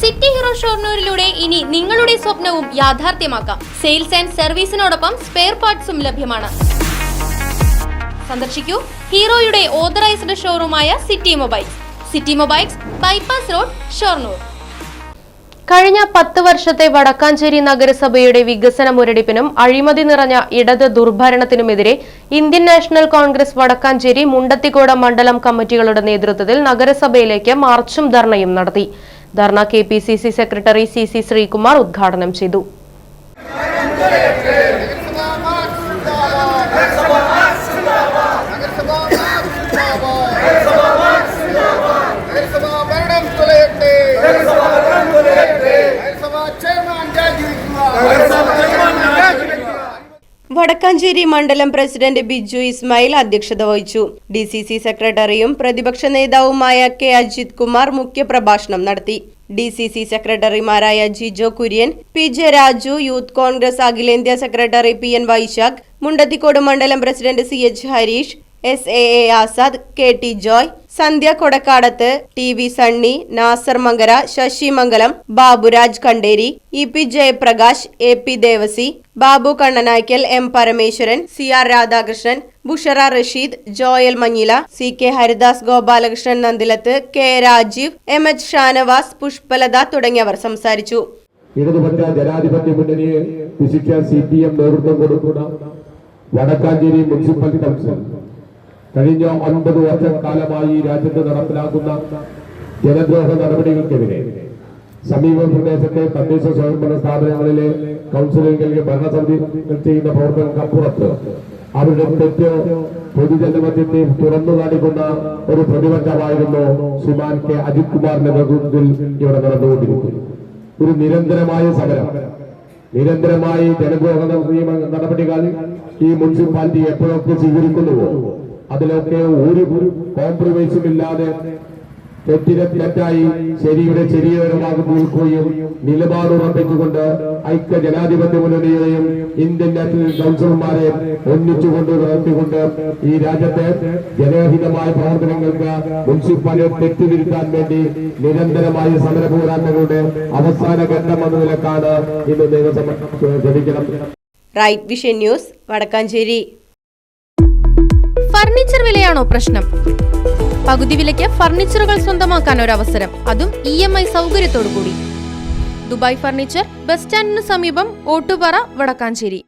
City hero ഷൊർണൂരിലൂടെ ഇനി നിങ്ങളുടെ സ്വപ്നവും യാഥാർത്ഥ്യമാക്കാം. സെയിൽസ് ആൻഡ് സർവീസിനോടൊപ്പം സ്പെയർ പാർട്സും ലഭ്യമാണ്. സന്ദർശിക്കൂ ഹീറോയുടെ ഓതറൈസ്ഡ് ഷോറൂമായ city mobiles, bypass road, Shoranur. കഴിഞ്ഞ 10 വർഷത്തെ വടക്കാഞ്ചേരി നഗരസഭയുടെ വികസന മുരടിപ്പിനും അഴിമതി നിറഞ്ഞ ഇടത് ദുർഭരണത്തിനുമെതിരെ ഇന്ത്യൻ നാഷണൽ കോൺഗ്രസ് വടക്കാഞ്ചേരി മുണ്ടത്തിക്കോട് മണ്ഡലം കമ്മിറ്റികളുടെ നേതൃത്വത്തിൽ നഗരസഭയിലേക്ക് മാർച്ചും ധർണയും നടത്തി. ധർണ KPCC സെക്രട്ടറി CC ശ്രീകുമാർ ഉദ്ഘാടനം ചെയ്തു. വടക്കാഞ്ചേരി മണ്ഡലം പ്രസിഡന്റ് ബിജു ഇസ്മായിൽ അധ്യക്ഷത വഹിച്ചു. DCC സെക്രട്ടറിയും പ്രതിപക്ഷ നേതാവുമായ K അജിത് കുമാർ മുഖ്യപ്രഭാഷണം നടത്തി. DCC സെക്രട്ടറിമാരായ ജിജോ കുര്യൻ, PJ രാജു, യൂത്ത് കോൺഗ്രസ് അഖിലേന്ത്യാ സെക്രട്ടറി PN വൈശാഖ്, മുണ്ടത്തിക്കോട് മണ്ഡലം president CH Harish, SAA Azad, KT Joy, Sandhya Kodakkadath, TV Sunny, Nasar Mankara, Sasi Mangalam, Baburaj Kanderi, EP Jayaprakash, AP Devassy, Babu Kannanaykkal, M Parameswaran, CR Radhakrishnan, Bushra Rasheed, Joel Manjila, CK Haridas, Gopalakrishnan Nandilath, K Rajeev, MH Shanavas, Pushpalatha തുടങ്ങിയവർ സംസാരിച്ചു. ഇടതുപക്ഷ ജനാധിപത്യ മുന്നണിയെ വിശിഷ്യ CPM നേതൃത്വം കൊടുക്കുന്ന വടക്കാഞ്ചേരി മുനിസിപ്പൽ കൗൺസിൽ കഴിഞ്ഞ 9 വർഷക്കാലമായി രാജ്യത്ത് നടപ്പിലാക്കുന്ന ജനദ്രോഹ നടപടികൾക്കെതിരെ സമീപ പ്രദേശത്തെ തദ്ദേശ സ്വയംഭരണ സ്ഥാപനങ്ങളിലെ കൗൺസിലുകളിലെ ഭരണസമിതികൾ ചെയ്യുന്ന പ്രവർത്തനങ്ങൾക്കപ്പുറത്ത് അവരുടെ തെറ്റ് പൊതുജനമധ്യത്തെ തുറന്നു കാണിക്കുന്ന ഒരു പ്രതിപക്ഷമായിരുന്നു ശ്രീമാൻ K അജിത് കുമാറിന്റെ നേതൃത്വത്തിൽ ഇവിടെ നടന്നുകൊണ്ടിരിക്കുന്നു. ഒരു നിരന്തരമായ സമരം, നിരന്തരമായി ജനദ്രോഹ നടപടികൾ ഈ മുനിസിപ്പാലിറ്റി എപ്പോഴൊക്കെ സ്വീകരിക്കുന്നുവോ അതിലൊക്കെ ഒരു കോംപ്രമൈസും ഇല്ലാതെ തെറ്റായി ശരിയുടെ ശരിയോരമാകും നിൽക്കുകയും നിലപാടുറപ്പിച്ചുകൊണ്ട് ഐക്യ ജനാധിപത്യ മുന്നണിയെയും ഇന്ത്യൻ നാഷണൽ കൗൺസിലർമാരെ ഒന്നിച്ചുകൊണ്ട് നടത്തിക്കൊണ്ട് ഈ രാജ്യത്തെ ജനഹിതമായ പ്രവർത്തനങ്ങൾക്ക് മുനിസിപ്പാലിറ്റി തെറ്റുതിരുത്താൻ വേണ്ടി നിരന്തരമായ സമര പോരാട്ടങ്ങളുടെ അവസാന ഘട്ടം എന്ന നിലക്കാണ് ഇന്ന് നിയമസഭ ക്ഷണിക്കണം. Right vision news, Vadakkanchery. Furniture വിലയാണോ പ്രശ്നം? പകുതി വിലയ്ക്ക് ഫർണിച്ചറുകൾ സ്വന്തമാക്കാൻ ഒരു അവസരം, അതും EMI സൗകര്യത്തോടു കൂടി. ദുബായ് ഫർണിച്ചർ, ബസ് സ്റ്റാൻഡിന് സമീപം, ഓട്ടുപാറ, വടക്കാഞ്ചേരി.